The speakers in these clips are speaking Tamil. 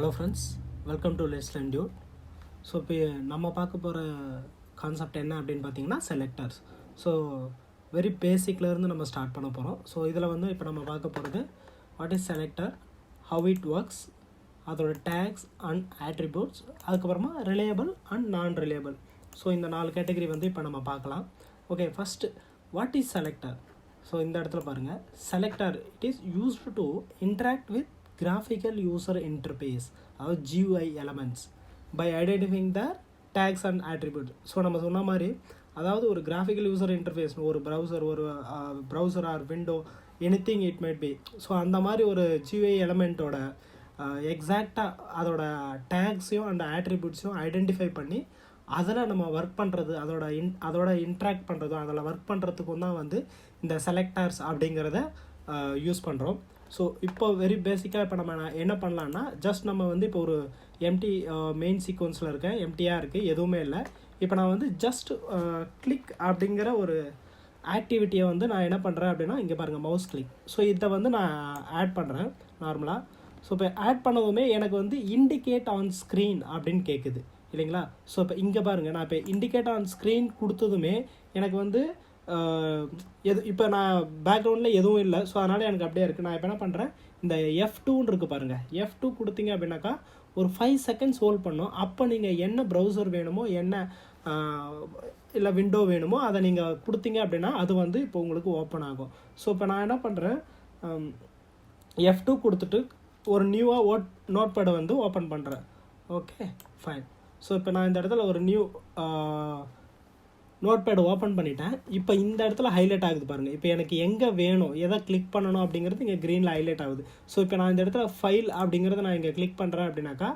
Hello friends, welcome to let's learn Dude. So இப்போ நம்ம பார்க்க போகிற கான்செப்ட் என்ன அப்படின்னு பார்த்தீங்கன்னா செலக்டர்ஸ். ஸோ வெரி பேசிக்லேருந்து நம்ம ஸ்டார்ட் பண்ண போகிறோம். ஸோ இதில் வந்து இப்போ நம்ம பார்க்க போகிறது what is selector, how it works, அதோட டேக்ஸ் அண்ட் ஆட்ரிபியூட்ஸ், அதுக்கப்புறமா ரிலையபிள் அண்ட் நான் ரிலையபிள். ஸோ இந்த 4 கேட்டகரி வந்து இப்போ நம்ம பார்க்கலாம். Okay, first what is selector. So இந்த இடத்துல பாருங்கள், selector it is used to interact with graphical user interface or GUI elements by identifying the tags and attributes. So நம்ம சொன்ன மாதிரி அதாவது ஒரு graphical user interface, ஒரு browser or window anything it might be. So அந்த மாதிரி ஒரு GUI எலமெண்ட்டோட எக்ஸாக்டாக அதோட டேக்ஸையும் அந்த ஆட்ரிபியூட்ஸையும் ஐடென்டிஃபை பண்ணி அதில் நம்ம ஒர்க் பண்ணுறது, அதோட இன்ட்ராக்ட் பண்ணுறதும் அதில் ஒர்க் பண்ணுறதுக்கும் தான் வந்து இந்த செலக்டர்ஸ் அப்படிங்கிறத யூஸ் பண்ணுறோம். ஸோ இப்போ வெரி பேசிக்காக இப்போ நம்ம என்ன பண்ணலான்னா, ஜஸ்ட் நம்ம வந்து இப்போ ஒரு எம்டி மெயின் சீக்வன்ஸில் இருக்கேன், எம்டியாக இருக்குது, எதுவுமே இல்லை. இப்போ நான் வந்து ஜஸ்ட் கிளிக் அப்படிங்கிற ஒரு ஆக்டிவிட்டியை வந்து நான் என்ன பண்ணுறேன் அப்படின்னா, இங்கே பாருங்கள் மவுஸ் கிளிக். ஸோ இதை வந்து நான் ஆட் பண்ணுறேன் நார்மலாக. ஸோ இப்போ ஆட் பண்ணதுமே எனக்கு வந்து இண்டிகேட் ஆன் ஸ்க்ரீன் அப்படின்னு கேட்குது இல்லைங்களா. ஸோ இப்போ இங்கே பாருங்கள், நான் இப்போ இண்டிகேட் ஆன் ஸ்க்ரீன் கொடுத்ததுமே எனக்கு வந்து இப்போ நான் பேக்ரவுண்டில் எதுவும் இல்லை. ஸோ அதனால் எனக்கு அப்படியே இருக்குது. நான் இப்போ என்ன பண்ணுறேன், இந்த F2ன்னு இருக்குது பாருங்கள், F2 கொடுத்தீங்க அப்படின்னாக்கா ஒரு 5 செகண்ட்ஸ் ஹோல்ட் பண்ணோம். அப்போ நீங்கள் என்ன ப்ரௌசர் வேணுமோ, என்ன இல்லை விண்டோ வேணுமோ அதை நீங்கள் கொடுத்தீங்க அப்படின்னா அது வந்து இப்போ உங்களுக்கு ஓப்பன் ஆகும். ஸோ இப்போ நான் என்ன பண்ணுறேன், F2 கொடுத்துட்டு ஒரு நியூவாக நோட் பேடை வந்து ஓப்பன் பண்ணுறேன். Okay fine. ஸோ இப்போ நான் இந்த இடத்துல ஒரு நியூ நோட் பேட் ஓப்பன் பண்ணிட்டேன். இப்போ இந்த இடத்துல ஹைலைட் ஆகுது பாருங்கள். இப்போ எனக்கு எங்கே வேணும், எதை கிளிக் பண்ணணும் அப்படிங்கிறது இங்கே க்ரீனில் ஹைலைட் ஆகுது. ஸோ இப்போ நான் இந்த இடத்துல ஃபைல் அப்படிங்கிறத நான் இங்கே கிளிக் பண்ணுறேன் அப்படின்னாக்கா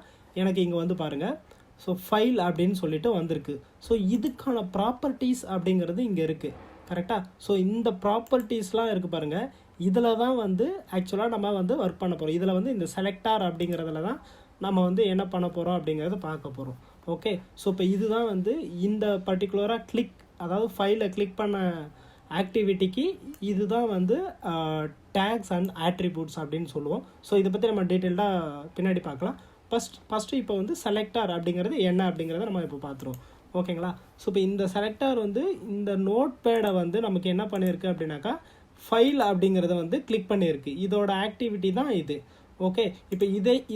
எனக்கு இங்கே வந்து பாருங்கள், ஸோ ஃபைல் அப்படின்னு சொல்லிட்டு வந்திருக்கு. ஸோ இதுக்கான ப்ராப்பர்ட்டிஸ் அப்படிங்கிறது இங்கே இருக்குது கரெக்டாக. ஸோ இந்த ப்ராப்பர்ட்டிஸ்லாம் இருக்குது பாருங்கள், இதில் தான் வந்து ஆக்சுவலாக நம்ம வந்து ஒர்க் பண்ண போகிறோம். இதில் வந்து இந்த செலக்டார் அப்படிங்கிறதுல தான் நம்ம வந்து என்ன பண்ண போகிறோம் அப்படிங்கிறத பார்க்க போகிறோம். ஓகே, ஸோ இப்போ இதுதான் வந்து இந்த பர்டிகுலராக கிளிக், அதாவது ஃபைலை கிளிக் பண்ண ஆக்டிவிட்டிக்கு இதுதான் வந்து டேக்ஸ் அண்ட் ஆட்ரிபியூட்ஸ் அப்படின்னு சொல்லுவோம். ஸோ இதை பற்றி நம்ம டீட்டெயில்டாக பின்னாடி பார்க்கலாம். ஃபஸ்ட்டு இப்போ வந்து செலக்டார் அப்படிங்கிறது என்ன அப்படிங்கிறத நம்ம இப்போ பார்த்துருவோம். ஓகேங்களா. ஸோ இப்போ இந்த செலக்டார் வந்து இந்த நோட் பேடை வந்து நமக்கு என்ன பண்ணியிருக்கு அப்படின்னாக்கா ஃபைல் அப்படிங்கிறத வந்து கிளிக் பண்ணியிருக்கு. இதோட ஆக்டிவிட்டி தான் இது. ஓகே, இப்போ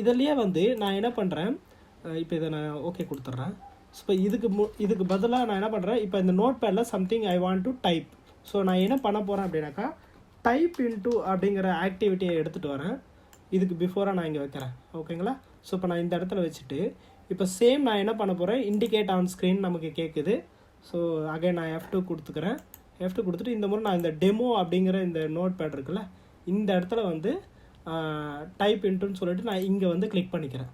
இதிலேயே வந்து நான் என்ன பண்ணுறேன், இப்போ இதை நான் ஓகே கொடுத்துட்றேன். ஸோ இப்போ இதுக்கு பதிலாக நான் என்ன பண்ணுறேன், இப்போ இந்த நோட் பேடில் something I want to type. So நான் என்ன பண்ண போகிறேன் அப்படின்னாக்கா டைப் இன்டூ அப்படிங்கிற ஆக்டிவிட்டியை எடுத்துகிட்டு வரேன். இதுக்கு பிஃபோராக நான் இங்கே வைக்கிறேன். ஓகேங்களா. ஸோ இப்போ நான் இந்த இடத்துல வச்சுட்டு இப்போ சேம் நான் என்ன பண்ண போகிறேன், இண்டிகேட் ஆன் ஸ்க்ரீன் நமக்கு கேட்குது. ஸோ அகைன் நான் F2 கொடுத்துக்கிறேன். F2 கொடுத்துட்டு இந்த முறை நான் இந்த டெமோ அப்படிங்கிற இந்த நோட் பேட் இருக்குல்ல, இந்த இடத்துல வந்து டைப் இன்ட்டுன்னு சொல்லிட்டு நான் இங்கே வந்து கிளிக் பண்ணிக்கிறேன்.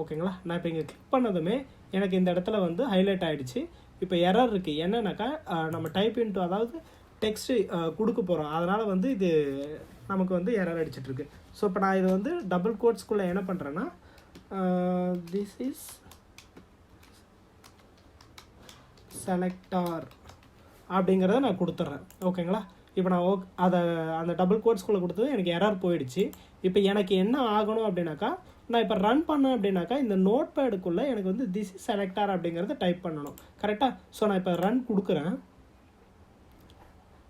ஓகேங்களா. நான் இப்போ இங்கே கிளிக் பண்ணதுமே எனக்கு இந்த இடத்துல வந்து ஹைலைட் ஆகிடுச்சு. இப்போ எரர் இருக்குது. என்னன்னாக்கா நம்ம டைப் இன்ட்டு அதாவது டெக்ஸ்ட்டு கொடுக்க போகிறோம், அதனால் வந்து இது நமக்கு வந்து எரர் அடிச்சிட்ருக்கு. ஸோ இப்போ நான் இதை வந்து டபுள் கோட்ஸ்குள்ளே என்ன பண்ணுறேன்னா, திஸ் இஸ் செலக்டார் அப்படிங்கிறத நான் கொடுத்துட்றேன். ஓகேங்களா. இப்போ நான் அந்த டபுள் கோட்ஸ்குள்ளே கொடுத்தது எனக்கு எரர் போயிடுச்சு. இப்போ எனக்கு என்ன ஆகணும் அப்படின்னாக்கா, நான் இப்போ ரன் பண்ணேன் அப்படின்னாக்கா இந்த நோட் பேடுக்குள்ளே எனக்கு வந்து திஸ் இஸ் செலக்டார் அப்படிங்கிறத டைப் பண்ணணும் கரெக்டாக. ஸோ நான் இப்போ ரன் கொடுக்குறேன்.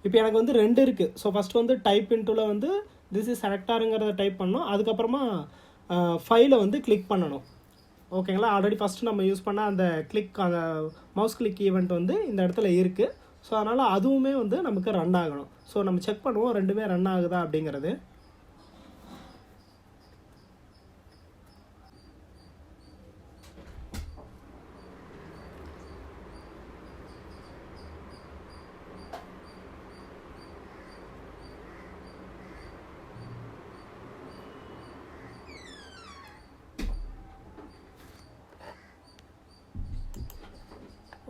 இப்போ எனக்கு வந்து 2 இருக்குது. ஸோ ஃபஸ்ட்டு வந்து டைப் இன்டூவில் வந்து திஸ் இஸ் செலக்டாருங்கிறத டைப் பண்ணணும், அதுக்கப்புறமா ஃபைலை வந்து கிளிக் பண்ணணும். ஓகேங்களா. ஆல்ரெடி ஃபஸ்ட்டு நம்ம யூஸ் பண்ண அந்த அந்த மவுஸ் கிளிக் ஈவெண்ட் வந்து இந்த இடத்துல இருக்குது. ஸோ அதனால் அதுவுமே வந்து நமக்கு ரன் ஆகணும். ஸோ நம்ம செக் பண்ணுவோம் ரெண்டுமே ரன் ஆகுதா அப்படிங்கிறது.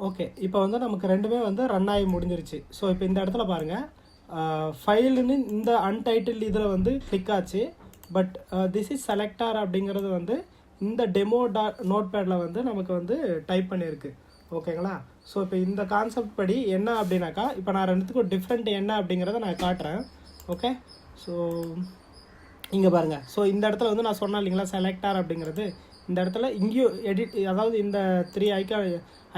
ஓகே, இப்போ வந்து நமக்கு ரெண்டுமே வந்து ரன் ஆகி முடிஞ்சிருச்சு. ஸோ இப்போ இந்த இடத்துல பாருங்கள், ஃபைலுன்னு இந்த அன்டைட்டில் இதில் வந்து கிளிக் ஆச்சு. பட் திஸ் இஸ் செலக்டார் அப்படிங்கிறது வந்து இந்த டெமோ நோட் பேடில் வந்து நமக்கு வந்து டைப் பண்ணியிருக்கு. ஓகேங்களா. ஸோ இப்போ இந்த கான்செப்ட் படி என்ன அப்படின்னாக்கா, இப்போ நான் ரெண்டுத்துக்கும் டிஃப்ரெண்ட் என்ன அப்படிங்கிறத நான் காட்டுறேன். ஓகே, ஸோ இங்கே பாருங்கள். ஸோ இந்த இடத்துல வந்து நான் சொன்னேன் இல்லைங்களா செலக்டார் அப்படிங்கிறது, இந்த இடத்துல இங்கேயும் எடிட், அதாவது இந்த 3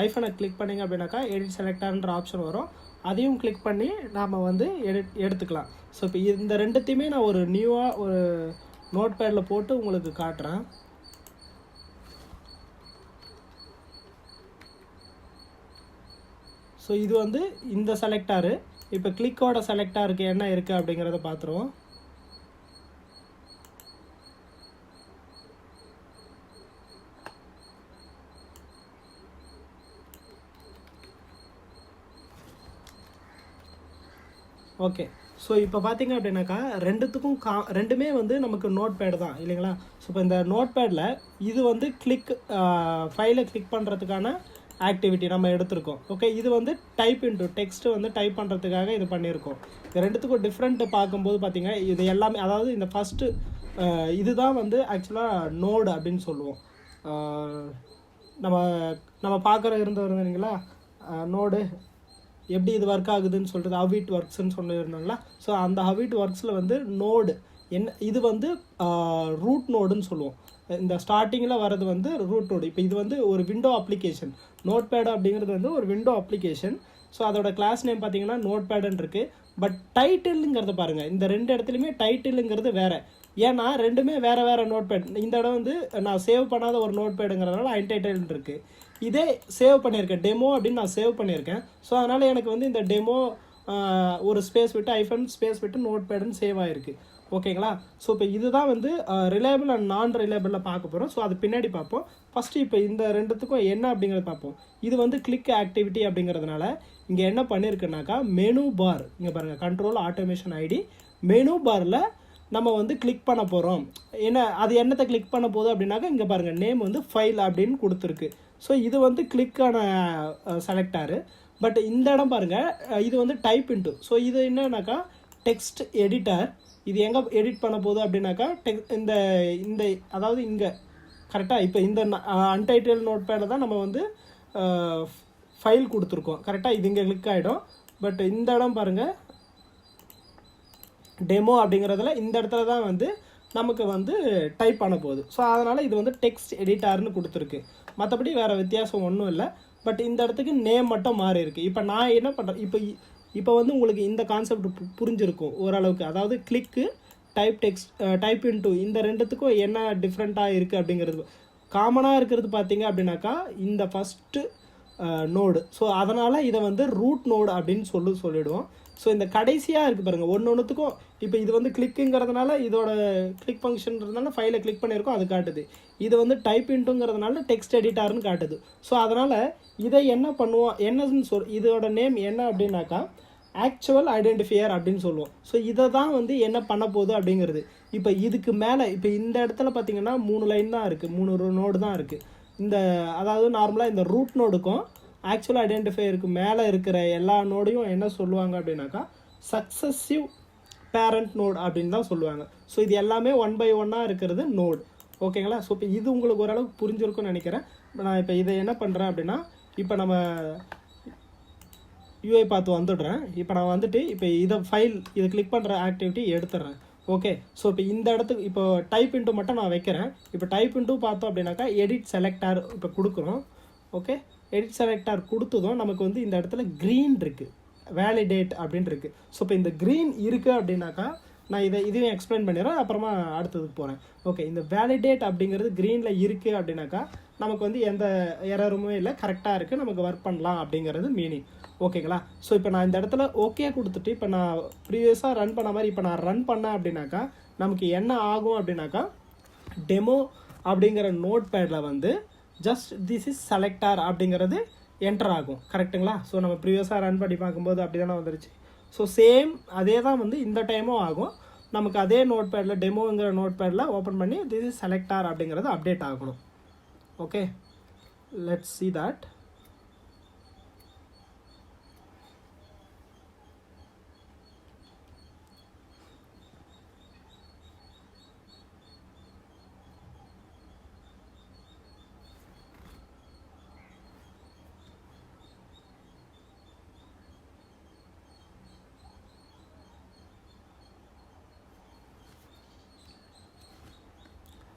ஐஃபனை கிளிக் பண்ணிங்க அப்படின்னாக்கா எடிட் செலக்டர்ன்ற ஆப்ஷன் வரும். அதையும் கிளிக் பண்ணி நாம் வந்து எடுத்துக்கலாம். ஸோ இப்போ இந்த ரெண்டுத்தையுமே நான் ஒரு நியூவாக ஒரு நோட் பேடில் போட்டு உங்களுக்கு காட்டுறேன். ஸோ இது வந்து இந்த செலக்டாரு. இப்போ கிளிக்கோட செலக்டாருக்கு என்ன இருக்குது அப்படிங்கிறத பார்த்துருவோம். ஓகே, ஸோ இப்போ பார்த்தீங்க அப்படின்னாக்கா ரெண்டுத்துக்கும் ரெண்டுமே வந்து நமக்கு நோட் பேடு தான் இல்லைங்களா. ஸோ இப்போ இந்த நோட் பேடில் இது வந்து ஃபைலை கிளிக் பண்ணுறதுக்கான ஆக்டிவிட்டி நம்ம எடுத்திருக்கோம். ஓகே, இது வந்து டைப் இன்டு டெக்ஸ்ட்டு வந்து டைப் பண்ணுறதுக்காக இது பண்ணியிருக்கோம். இது ரெண்டுத்துக்கும் டிஃப்ரெண்ட்டு பார்க்கும்போது பார்த்தீங்க, இது எல்லாமே அதாவது இந்த ஃபஸ்ட்டு இதுதான் வந்து ஆக்சுவலாக நோடு அப்படின்னு சொல்லுவோம். நம்ம பார்க்குற இருந்தீங்களா நோடு எப்படி இது ஒர்க் ஆகுதுன்னு சொல்கிறது, ஹவ் இட் ஒர்க்ஸ்ன்னு சொல்லியிருந்தோம்ல. ஸோ அந்த ஹவ் இட் ஒர்க்ஸில் வந்து நோடு இது வந்து ரூட் நோடுன்னு சொல்லுவோம். இந்த ஸ்டார்டிங்கில் வர்றது வந்து ரூட் நோடு. இப்போ இது வந்து ஒரு விண்டோ அப்ளிகேஷன். நோட் பேடு அப்படிங்கிறது வந்து ஒரு விண்டோ அப்ளிகேஷன். ஸோ அதோட கிளாஸ் நேம் பார்த்தீங்கன்னா நோட் பேடுன்னு இருக்குது. பட் டைட்டிலுங்கிறத பாருங்கள், இந்த ரெண்டு இடத்துலையுமே டைட்டிலுங்கிறது வேறு. ஏன்னா ரெண்டுமே வேறு நோட் பேட். இந்த இடம் வந்து நான் சேவ் பண்ணாத ஒரு நோட் பேடுங்கிறதுனால அன்டைட்டில்னு இருக்குது. இதே சேவ் பண்ணியிருக்கேன், டெமோ அப்படின்னு நான் சேவ் பண்ணியிருக்கேன். ஸோ அதனால் எனக்கு வந்து இந்த டெமோ ஒரு ஸ்பேஸ் விட்டு ஐஃபன் ஸ்பேஸ் விட்டு நோட் பேடுன்னு சேவ் ஆகிருக்கு. ஓகேங்களா. ஸோ இப்போ இதுதான் வந்து ரிலையபிள் அண்ட் நான் ரிலையபிளில் பார்க்க போகிறோம். ஸோ அது பின்னாடி பார்ப்போம். ஃபஸ்ட்டு இப்போ இந்த ரெண்டுத்துக்கும் என்ன அப்படிங்கிறத பார்ப்போம். இது வந்து கிளிக் ஆக்டிவிட்டி அப்படிங்கிறதுனால இங்கே என்ன பண்ணியிருக்குனாக்கா மெனு பார், இங்கே பாருங்கள், கண்ட்ரோல் ஆட்டோமேஷன் ஐடி, மெனு பாரில் நம்ம வந்து கிளிக் பண்ண போகிறோம். அது என்னத்தை கிளிக் பண்ண போகுது அப்படின்னாக்கா இங்கே பாருங்கள், நேம் வந்து ஃபைல் அப்படின்னு கொடுத்துருக்கு. ஸோ இது வந்து கிளிக்கான செலக்டாரு. பட் இந்த இடம் பாருங்கள், இது வந்து டைப் இன்டு. ஸோ இது என்னன்னாக்கா டெக்ஸ்ட் எடிட்டர். இது எங்கே எடிட் பண்ண போகுது அப்படின்னாக்கா இந்த அதாவது இங்கே கரெக்டாக இப்போ இந்த அன்டைட்டில் நோட் பேடில் தான் நம்ம வந்து ஃபைல் கொடுத்துருக்கோம். கரெக்டாக இது இங்கே கிளிக் ஆகிடும். பட் இந்த இடம் பாருங்கள், டெமோ அப்படிங்கிறதுல இந்த இடத்துல தான் வந்து நமக்கு வந்து டைப் பண்ண போகுது. ஸோ அதனால் இது வந்து டெக்ஸ்ட் எடிட்டர்னு கொடுத்துருக்கு. மற்றபடி வேறு வித்தியாசம் ஒன்றும் இல்லை. பட் இந்த இடத்துக்கு நேம் மட்டும் மாறி இருக்குது. இப்போ நான் என்ன பண்ணுறேன், இப்போ வந்து உங்களுக்கு இந்த கான்செப்ட் புரிஞ்சிருக்கும் ஓரளவுக்கு. அதாவது கிளிக்கு டைப் இன்டு இந்த ரெண்டுத்துக்கும் என்ன டிஃப்ரெண்ட்டாக இருக்குது அப்படிங்கிறது. காமனாக இருக்கிறது பார்த்தீங்க அப்படின்னாக்கா இந்த ஃபஸ்ட்டு நோடு. ஸோ அதனால் இதை வந்து ரூட் நோடு அப்படின்னு சொல்லிவிடுவோம். ஸோ இந்த கடைசியாக இருக்குது பாருங்கள், ஒன்றுத்துக்கும் இப்போ இது வந்து கிளிக்குங்கிறதுனால இதோட கிளிக் ஃபங்க்ஷன்றதுனால ஃபைலை கிளிக் பண்ணியிருக்கோம், அது காட்டுது. இது வந்து டைப் இன்ட்டுங்கிறதுனால டெக்ஸ்ட் எடிட்டர்னு காட்டுது. ஸோ அதனால் இதை என்ன பண்ணுவோம், என்னன்னு இதோட நேம் என்ன அப்படின்னாக்கா ஆக்சுவல் ஐடென்டிஃபையர் அப்படின்னு சொல்லுவோம். ஸோ இதை தான் வந்து என்ன பண்ண போகுது அப்படிங்கிறது. இப்போ இதுக்கு மேலே இப்போ இந்த இடத்துல பார்த்தீங்கன்னா 3 லைன் தான் இருக்குது, 3 நோடு தான் இருக்குது. அதாவது நார்மலாக இந்த ரூட் நோடுக்கும் ஆக்சுவல் ஐடென்டிஃபையருக்கு மேலே இருக்கிற எல்லா நோடையும் என்ன சொல்லுவாங்க அப்படின்னாக்கா சக்ஸஸிவ் பேரண்ட் நோடு அப்படின்னு தான் சொல்லுவாங்க. ஸோ இது எல்லாமே 1 by 1 இருக்கிறது நோடு. ஓகேங்களா. ஸோ இப்போ இது உங்களுக்கு ஓரளவுக்கு புரிஞ்சிருக்கும்னு நினைக்கிறேன். நான் இப்போ இதை என்ன பண்ணுறேன் அப்படின்னா, இப்போ நம்ம UiPath வந்துடுறேன். இப்போ நான் வந்துட்டு இப்போ இதை கிளிக் பண்ணுற ஆக்டிவிட்டி எடுத்துடுறேன். ஓகே. ஸோ இப்போ இந்த இடத்துக்கு இப்போ டைப் இன்ட்டு மட்டும் நான் வைக்கிறேன். இப்போ டைப் இன்ட்டு பார்த்தோம் அப்படின்னாக்கா எடிட் செலக்டார் இப்போ கொடுக்குறோம். ஓகே, எடிட் செலக்டார் கொடுத்ததும் நமக்கு வந்து இந்த இடத்துல க்ரீன் இருக்குது, வேலிடேட் அப்படின்னு இருக்குது. ஸோ இப்போ இந்த க்ரீன் இருக்குது அப்படின்னாக்கா நான் இதையும் எக்ஸ்பிளைன் பண்ணிடுறேன், அப்புறமா அடுத்ததுக்கு போகிறேன். ஓகே, இந்த வேலிடேட் அப்படிங்கிறது க்ரீனில் இருக்குது அப்படின்னாக்கா நமக்கு வந்து எந்த எரருமே இல்லை, கரெக்டாக இருக்குது, நமக்கு ஒர்க் பண்ணலாம் அப்படிங்கிறது மீனிங். ஓகேங்களா. ஸோ இப்போ நான் இந்த இடத்துல ஓகே கொடுத்துட்டு இப்போ நான் ப்ரீவியஸாக ரன் பண்ண மாதிரி இப்போ நான் ரன் பண்ணேன் அப்படின்னாக்கா நமக்கு என்ன ஆகும் அப்படின்னாக்கா டெமோ அப்படிங்கிற நோட் பேடில் வந்து ஜஸ்ட் திஸ் இஸ் செலக்டார் அப்படிங்கிறது என்டர் ஆகும். கரெக்டுங்களா. ஸோ நம்ம ப்ரீவியஸாக ரன் பண்ணி பார்க்கும்போது அப்படி தானே வந்துருச்சு. ஸோ சேம் அதே தான் வந்து இந்த டைமும் ஆகும். நமக்கு அதே நோட் பேடில் டெமோங்கிற நோட் பேடில் ஓப்பன் பண்ணி திஸ் இஸ் செலக்டார் அப்படிங்கிறது அப்டேட் ஆகணும். Okay, let's see that.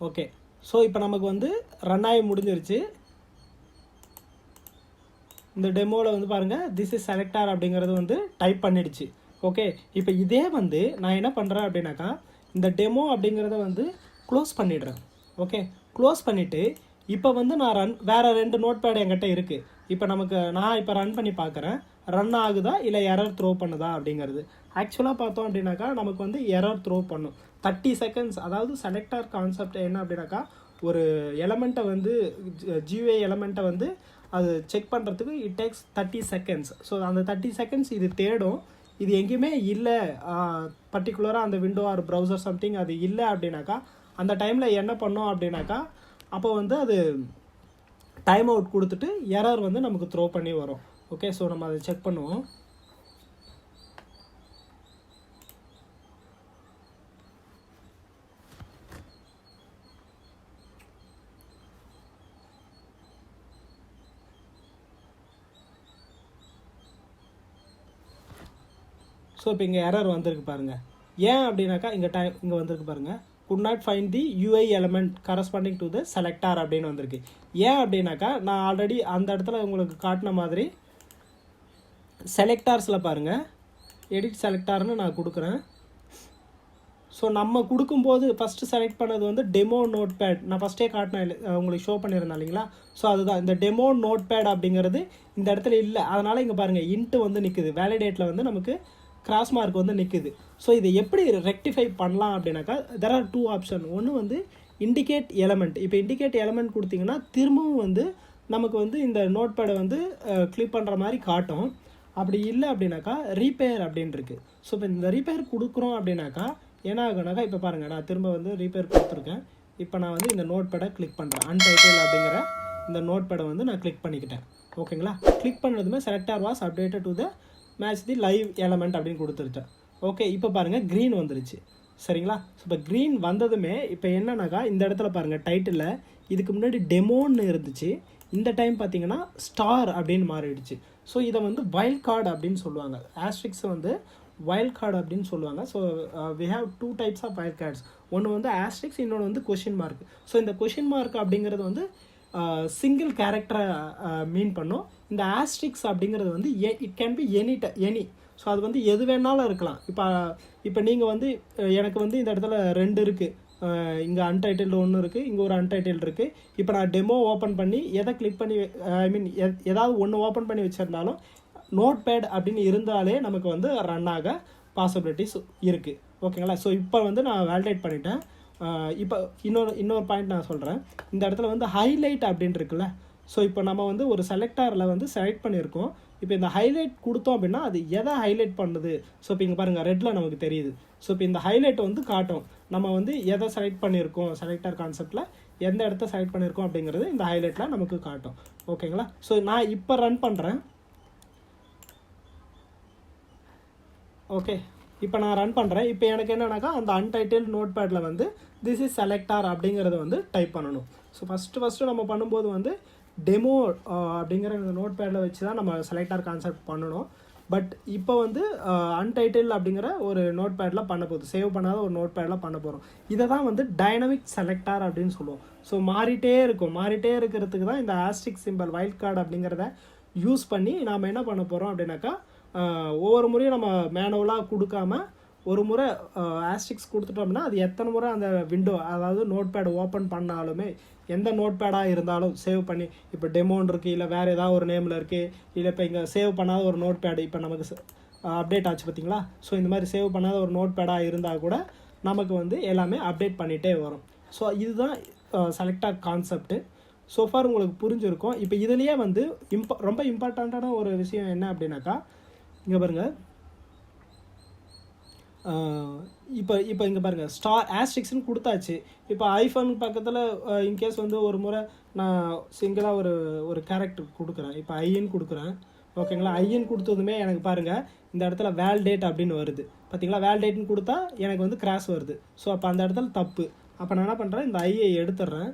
Okay, so இப்போ நமக்கு வந்து ரன் ஆகி முடிஞ்சிருச்சு. இந்த டெமோவில் வந்து பாருங்கள் திஸ் இஸ் செலக்டார் அப்படிங்கிறது வந்து டைப் பண்ணிடுச்சு. ஓகே, இப்போ இதே வந்து நான் என்ன பண்ணுறேன் அப்படின்னாக்கா இந்த டெமோ அப்படிங்கிறத வந்து க்ளோஸ் பண்ணிடுறேன். ஓகே, க்ளோஸ் பண்ணிவிட்டு இப்போ வந்து நான் வேறு 2 நோட் பேட் என்கிட்ட இருக்குது. இப்போ நான் இப்போ ரன் பண்ணி பார்க்குறேன், ரன் ஆகுதா இல்லை எரர் த்ரோ பண்ணுதா அப்படிங்கிறது. ஆக்சுவலாக பார்த்தோம் அப்படின்னாக்கா நமக்கு வந்து எரர் த்ரோ பண்ணும் 30 செகண்ட்ஸ். அதாவது செலக்டார் கான்செப்ட் என்ன அப்படின்னாக்கா ஒரு எலமெண்ட்டை வந்து GUI எலமெண்ட்டை வந்து அது செக் பண்ணுறதுக்கு இட் டேக்ஸ் 30 செகண்ட்ஸ். ஸோ அந்த 30 செகண்ட்ஸ் இது தேடும். இது எங்கேயுமே இல்லை, பர்டிகுலராக அந்த விண்டோ ஆர் ப்ரௌசர் சம்திங் அது இல்லை அப்படின்னாக்கா அந்த டைமில் என்ன பண்ணோம் அப்படின்னாக்கா அப்போ வந்து அது டைம் அவுட் கொடுத்துட்டு எரர் வந்து நமக்கு த்ரோ பண்ணி வரும். ஓகே, ஸோ நம்ம அதை செக் பண்ணுவோம். ஸோ இப்போ இங்கே எரர் வந்திருக்கு பாருங்கள். ஏன் அப்படின்னாக்கா இங்கே வந்திருக்கு பாருங்கள், could not find the UI element corresponding to the selector அப்படின்னு வந்திருக்கு. ஏன் அப்படின்னாக்கா நான் ஆல்ரெடி அந்த இடத்துல உங்களுக்கு காட்டின மாதிரி செலக்டார்ஸில் பாருங்கள் எடிட் செலக்டார்னு நான் கொடுக்குறேன். ஸோ நம்ம கொடுக்கும்போது ஃபஸ்ட்டு செலக்ட் பண்ணது வந்து டெமோ நோட் பேட். நான் ஃபஸ்ட்டே காட்டினேன், உங்களுக்கு ஷோ பண்ணியிருந்தேன் இல்லைங்களா. ஸோ அதுதான் இந்த டெமோ நோட் பேட் அப்படிங்கிறது இந்த இடத்துல இல்லை. அதனால் இங்கே பாருங்கள் இன்ட்டு வந்து நிற்குது, வேலிடேட்டில் வந்து நமக்கு கிராஸ் மார்க் வந்து நிற்குது. ஸோ இதை எப்படி ரெக்டிஃபை பண்ணலாம் அப்படின்னாக்கா தெர் ஆர் 2 ஆப்ஷன். ஒன்று வந்து இண்டிகேட் எலமெண்ட். இப்போ இண்டிகேட் எலமெண்ட் கொடுத்தீங்கன்னா திரும்பவும் வந்து நமக்கு வந்து இந்த நோட் பேடை வந்து கிளிக் பண்ணுற மாதிரி காட்டும். அப்படி இல்லை அப்படின்னாக்கா ரீபேர் அப்படின்னு இருக்குது. ஸோ இப்போ இந்த ரீபேர் கொடுக்குறோம் அப்படின்னாக்கா என்ன ஆகுனாக்கா இப்போ பாருங்கள் நான் திரும்ப வந்து ரீபேர் கொடுத்துருக்கேன். இப்போ நான் வந்து இந்த நோட் பேடை கிளிக் பண்ணுறேன். அன்டைட்டில் அப்படிங்கிற இந்த நோட் பேடை வந்து நான் கிளிக் பண்ணிக்கிட்டேன். ஓகேங்களா, கிளிக் பண்ணதுமே selector was updated to the match the live element அப்படின்னு கொடுத்துருச்சேன். ஓகே, இப்போ பாருங்கள் க்ரீன் வந்துருச்சு. சரிங்களா, ஸோ இப்போ க்ரீன் வந்ததுமே இப்போ என்னன்னாக்கா இந்த இடத்துல பாருங்கள் டைட்டிலில் இதுக்கு முன்னாடி டெமோன்னு இருந்துச்சு, இந்த டைம் பார்த்தீங்கன்னா ஸ்டார் அப்படின்னு மாறிடுச்சு. ஸோ இதை வந்து வைல்ட் கார்டு அப்படின்னு சொல்லுவாங்க. ஆஸ்ட்ரிக்ஸ் வந்து வைல்ட் கார்டு அப்படின்னு சொல்லுவாங்க. So we have 2 types of wild cards. ஒன்று வந்து ஆஸ்ட்ரிக்ஸ், இன்னொன்று வந்து கொஷின் மார்க். ஸோ இந்த கொஷின் மார்க் அப்படிங்கிறது வந்து சிங்கிள் கேரக்டரை மீன் பண்ணும். இந்த ஆஸ்ட்ரிக்ஸ் அப்படிங்கிறது வந்து it can be any. So அது வந்து எது வேணாலும் இருக்கலாம். இப்போ நீங்கள் வந்து எனக்கு வந்து இந்த இடத்துல 2 இருக்குது, இங்கே அன்டைட்டில்டு ஒன்று இருக்குது, இங்கே ஒரு அன்டைட்டில்டு இருக்குது. இப்போ நான் டெமோ ஓப்பன் பண்ணி எதை கிளிக் பண்ணி ஏதாவது ஒன்று ஓப்பன் பண்ணி வச்சுருந்தாலும் நோட் பேட் அப்படின்னு இருந்தாலே நமக்கு வந்து ரன் ஆக பாசிபிலிட்டிஸ் இருக்குது. ஓகேங்களா, ஸோ இப்போ வந்து நான் வேலிடேட் பண்ணிட்டேன். இப்போ இன்னொரு பாயிண்ட் நான் சொல்கிறேன். இந்த இடத்துல வந்து ஹைலைட் அப்படின்னு இருக்குல்ல. ஸோ இப்போ நம்ம வந்து ஒரு செலக்டாரில் வந்து செலக்ட் பண்ணியிருக்கோம். இப்போ இந்த ஹைலைட் கொடுத்தோம் அப்படின்னா அது எதை ஹைலைட் பண்ணுது. ஸோ இப்போ இங்கே பாருங்கள் ரெட்டில் நமக்கு தெரியுது. ஸோ இப்போ இந்த ஹைலைட் வந்து காட்டும் நம்ம வந்து எதை செலக்ட் பண்ணியிருக்கோம், செலக்டர் கான்செப்டில் எந்த இடத்த செலக்ட் பண்ணியிருக்கோம் அப்படிங்கிறது இந்த ஹைலைட்டில் நமக்கு காட்டும். ஓகேங்களா, ஸோ நான் இப்போ ரன் பண்ணுறேன். ஓகே, இப்போ நான் ரன் பண்ணுறேன். இப்போ எனக்கு என்னன்னாக்கா அந்த அன்டைட்டில் நோட் பேடில் வந்து திஸ் இஸ் செலக்டார் அப்படிங்கிறத வந்து டைப் பண்ணணும். ஸோ ஃபஸ்ட்டு நம்ம பண்ணும்போது வந்து டெமோ அப்படிங்கிற இந்த நோட் பேடில் வச்சு தான் நம்ம செலக்டார் கான்செப்ட் பண்ணணும். பட் இப்போ வந்து அன்டைட்டில் அப்படிங்கிற ஒரு நோட் பேடில் பண்ண போகுது, சேவ் பண்ணாத ஒரு நோட் பேடில் பண்ண போகிறோம். இதை தான் வந்து டைனமிக் செலக்டார் அப்படின்னு சொல்லுவோம். ஸோ மாறிட்டே இருக்கிறதுக்கு தான் இந்த ஆஸ்ட்ரிக் சிம்பிள் வைல்ட் கார்டு அப்படிங்கிறத யூஸ் பண்ணி நாம் என்ன பண்ண போகிறோம் அப்படின்னாக்கா ஒவ்வொரு முறையும் நம்ம மேனுவலாக கொடுக்காம ஒரு முறை ஆஸ்ட்ரிக்ஸ் கொடுத்துட்டோம்னா அது எத்தனை முறை அந்த விண்டோ அதாவது நோட் பேட் ஓப்பன் பண்ணாலுமே எந்த நோட் பேடாக இருந்தாலும் சேவ் பண்ணி இப்போ டெமோன் இருக்குது, இல்லை வேறு ஏதாவது ஒரு நேமில் இருக்குது, இல்லை இப்போ இங்கே சேவ் பண்ணாத ஒரு நோட் பேடு இப்போ நமக்கு அப்டேட் ஆச்சு பார்த்தீங்களா. ஸோ இந்த மாதிரி சேவ் பண்ணாத ஒரு நோட் பேடாக இருந்தால் கூட நமக்கு வந்து எல்லாமே அப்டேட் பண்ணிகிட்டே வரும். ஸோ இதுதான் செலக்டார் கான்செப்ட்டு. ஸோஃபார் உங்களுக்கு புரிஞ்சிருக்கும். இப்போ இதுலேயே வந்து ரொம்ப இம்பார்ட்டண்ட்டான ஒரு விஷயம் என்ன அப்படின்னாக்கா இங்கே பாருங்கள், இப்போ இங்கே பாருங்கள் ஸ்டார் ஆஸ்ட்ரிக்ஸ்னு கொடுத்தாச்சு. இப்போ ஐஃபோன் பக்கத்தில் இன்கேஸ் வந்து ஒரு முறை நான் சிங்கிளாக ஒரு கேரக்டர் கொடுக்குறேன். இப்போ ஐன்னு கொடுக்குறேன். ஓகேங்களா, ஐன்னு கொடுத்ததுமே எனக்கு பாருங்கள் இந்த இடத்துல வேலிடேட் அப்படின்னு வருது பார்த்தீங்களா. வேலிடேட்னு கொடுத்தா எனக்கு வந்து கிராஷ் வருது. ஸோ அப்போ அந்த இடத்துல தப்பு. அப்போ நான் என்ன பண்ணுறேன், இந்த ஐயை எடுத்துடுறேன்.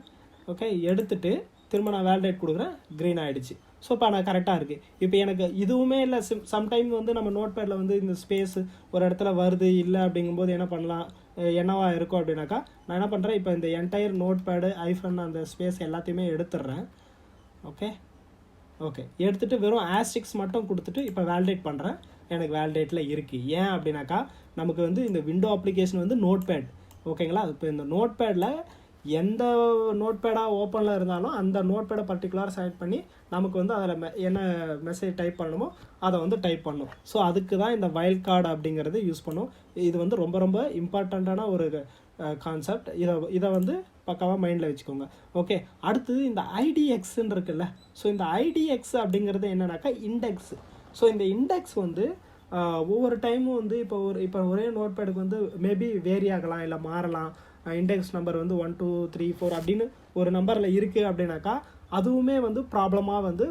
ஓகே, எடுத்துட்டு திரும்ப நான் வேலிடேட் கொடுக்குறேன், க்ரீன் ஆகிடுச்சு. ஸோ இப்போ நான் கரெக்டாக இருக்குது. இப்போ எனக்கு இதுவுமே இல்லை, சம்டைம் வந்து நம்ம நோட் பேடில் வந்து இந்த ஸ்பேஸ் ஒரு இடத்துல வருது இல்லை அப்படிங்கும்போது என்ன பண்ணலாம், என்னவா இருக்கும் அப்படின்னாக்கா நான் என்ன பண்ணுறேன், இப்போ இந்த என்டையர் நோட் பேடு ஐஃபன் அந்த ஸ்பேஸ் எல்லாத்தையுமே எடுத்துடுறேன். ஓகே எடுத்துகிட்டு வெறும் ஆஸ்டிக்ஸ் மட்டும் கொடுத்துட்டு இப்போ வேலிடேட் பண்ணுறேன். எனக்கு வேலிடேட்டில் இருக்குது. ஏன் அப்படின்னாக்கா நமக்கு வந்து இந்த விண்டோ அப்ளிகேஷன் வந்து நோட் பேட், ஓகேங்களா. இப்போ இந்த நோட் பேடில் எந்த நோட் பேடாக ஓப்பனில் இருந்தாலும் அந்த நோட் பேடை பர்டிகுலராக செலக்ட் பண்ணி நமக்கு வந்து அதில் என்ன மெசேஜ் டைப் பண்ணணுமோ அதை வந்து டைப் பண்ணும். ஸோ அதுக்கு தான் இந்த வைல்ட் கார்டு அப்படிங்கிறது யூஸ் பண்ணும். இது வந்து ரொம்ப ரொம்ப இம்பார்ட்டண்ட்டான ஒரு கான்செப்ட். இதை வந்து பக்காவாக மைண்டில் வச்சுக்கோங்க. ஓகே, அடுத்தது இந்த ஐடிஎக்ஸ்ன்னு இருக்குல்ல. ஸோ இந்த ஐடிஎக்ஸ் அப்படிங்கிறது என்னன்னாக்கா இண்டெக்ஸ். ஸோ இந்த இண்டெக்ஸ் வந்து ஒவ்வொரு டைமும் வந்து இப்போ ஒரே நோட் பேடுக்கு வந்து மேபி வேரி ஆகலாம், இல்லை மாறலாம். இண்டெக்ஸ் நம்பர் வந்து 1 2 3 4 அப்படின்னு ஒரு நம்பரில் இருக்குது அப்படின்னாக்கா அதுவுமே வந்து ப்ராப்ளமாக வந்து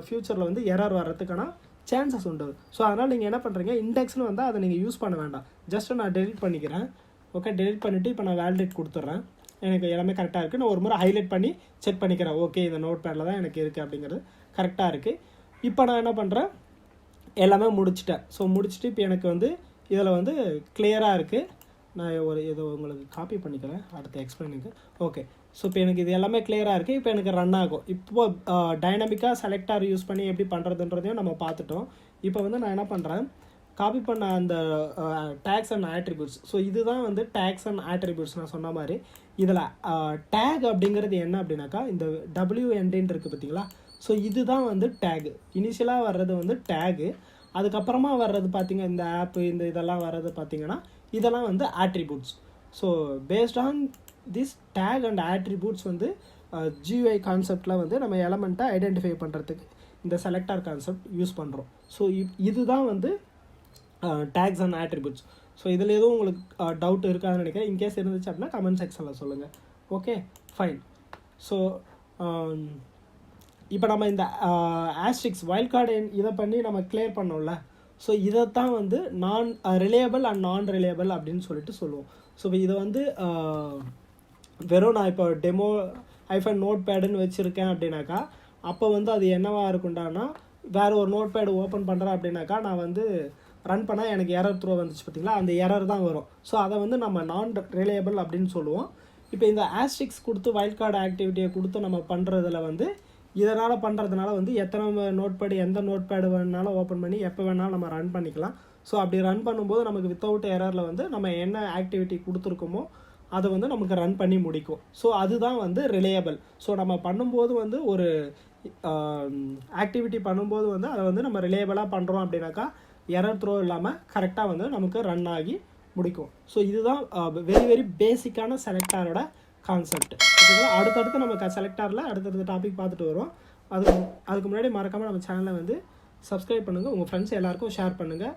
ஃப்யூச்சரில் வந்து எரர் வர்றதுக்கான சான்சஸ் உண்டு. ஸோ அதனால் நீங்கள் என்ன பண்ணுறீங்க, இண்டெக்ஸ்னு வந்தால் அதை நீங்கள் யூஸ் பண்ண வேண்டாம். ஜஸ்ட்டு நான் டெலிட் பண்ணிக்கிறேன். ஓகே, டெலிட் பண்ணிவிட்டு இப்போ நான் வேலிடேட் கொடுத்துட்றேன். எனக்கு எல்லாமே கரெக்டாக இருக்குது. நான் ஒரு முறை ஹைலைட் பண்ணி செக் பண்ணிக்கிறேன். ஓகே, இந்த நோட் பேடில் தான் எனக்கு இருக்குது அப்படிங்கிறது கரெக்டாக இருக்குது. இப்போ நான் என்ன பண்ணுறேன், எல்லாமே முடிச்சிட்டேன். ஸோ முடிச்சுட்டு இப்போ எனக்கு வந்து இதில் வந்து கிளியராக இருக்குது. நான் இதை உங்களுக்கு காப்பி பண்ணிக்கிறேன் அடுத்த எக்ஸ்பிளைனுக்கு. ஓகே, ஸோ இப்போ எனக்கு இது எல்லாமே கிளியராக இருக்குது. இப்போ எனக்கு ரன் ஆகும். இப்போது டைனமிக்காக செலக்டார் யூஸ் பண்ணி எப்படி பண்ணுறதுன்றதையும் நம்ம பார்த்துட்டோம். இப்போ வந்து நான் என்ன பண்ணுறேன், காப்பி பண்ண அந்த டேக்ஸ் அண்ட் ஆட்ரிபியூட்ஸ். ஸோ இதுதான் வந்து டேக்ஸ் அண்ட் ஆட்ரிபியூட்ஸ். நான் சொன்ன மாதிரி இதில் டேக் அப்படிங்கிறது என்ன அப்படின்னாக்கா இந்த WNDன்னு இருக்குது பார்த்தீங்களா. ஸோ இதுதான் வந்து டேகு. இனிஷியலாக வர்றது வந்து டேகு. அதுக்கப்புறமா வர்றது பார்த்திங்க இந்த ஆப்பு இந்த இதெல்லாம் வர்றது பார்த்திங்கன்னா இதெல்லாம் வந்து attributes. So based on this take and attributes வந்து GUI கான்செப்டில் வந்து நம்ம எலமெண்ட்டை ஐடென்டிஃபை பண்ணுறதுக்கு இந்த செலக்டார் கான்செப்ட் யூஸ் பண்ணுறோம். ஸோ இதுதான் வந்து டேக்ஸ் அண்ட் ஆட்ரிபியூட்ஸ். ஸோ இதில் எதுவும் உங்களுக்கு டவுட் இருக்காதுன்னு நினைக்கிறேன். இன்கேஸ் இருந்துச்சு அப்படின்னா கமெண்ட் செக்ஷனில் சொல்லுங்கள். Okay, fine. ஸோ இப்போ நம்ம இந்த ஆஸ்ட்ரிக்ஸ் வைல்ட் கார்டு இதை பண்ணி நம்ம கிளியர் பண்ணோம்ல. ஸோ இதைத்தான் வந்து ரிலையபிள் அண்ட் நான் ரிலையபிள் அப்படின்னு சொல்லுவோம். ஸோ இதை வந்து வெறும் நான் இப்போ டெமோ ஐஃபன் நோட் பேடுன்னு வச்சுருக்கேன் அப்படின்னாக்கா அப்போ வந்து அது என்னவாக இருக்குண்டானா, வேறு ஒரு நோட் பேடு ஓப்பன் பண்ணுறேன் அப்படின்னாக்கா நான் வந்து ரன் பண்ணால் எனக்கு எரர் த்ரோ வந்துச்சு பார்த்தீங்களா, அந்த எரர் தான் வரும். ஸோ அதை வந்து நம்ம நான் ரிலையபிள் அப்படின்னு சொல்லுவோம். இப்போ இந்த ஆஸ்ட்ரிக்ஸ் கொடுத்து வைல்ட் கார்டு ஆக்டிவிட்டியை கொடுத்து நம்ம பண்ணுறதுல வந்து இதனால் பண்ணுறதுனால வந்து எத்தனை நோட் பேடு எந்த நோட் பேடு வேணாலும் ஓப்பன் பண்ணி எப்போ வேணாலும் நம்ம ரன் பண்ணிக்கலாம். ஸோ அப்படி ரன் பண்ணும்போது நமக்கு வித்தவுட் எரரில் வந்து நம்ம என்ன ஆக்டிவிட்டி கொடுத்துருக்கோமோ அதை வந்து நமக்கு ரன் பண்ணி முடிக்கும். ஸோ அதுதான் வந்து ரிலையபிள். ஸோ நம்ம பண்ணும்போது வந்து ஒரு ஆக்டிவிட்டி பண்ணும்போது வந்து அதை வந்து நம்ம ரிலையபிளாக பண்ணுறோம் அப்படின்னாக்கா எரர் த்ரோ இல்லாமல் கரெக்டாக வந்து நமக்கு ரன் ஆகி முடிக்கும். ஸோ இதுதான் வெரி வெரி பேசிக்கான செலக்டாரோட கான்செப்ட். ஓகேங்களா. அடுத்தடுத்து நம்ம செலக்டாரில் அடுத்தடுத்த டாபிக் பார்த்துட்டு வரோம். அதுக்கு முன்னாடி மறக்காமல் நம்ம சேனலை வந்து சப்ஸ்கிரைப் பண்ணுங்கள், உங்கள் ஃப்ரெண்ட்ஸ் எல்லாருக்கும் ஷேர் பண்ணுங்கள்.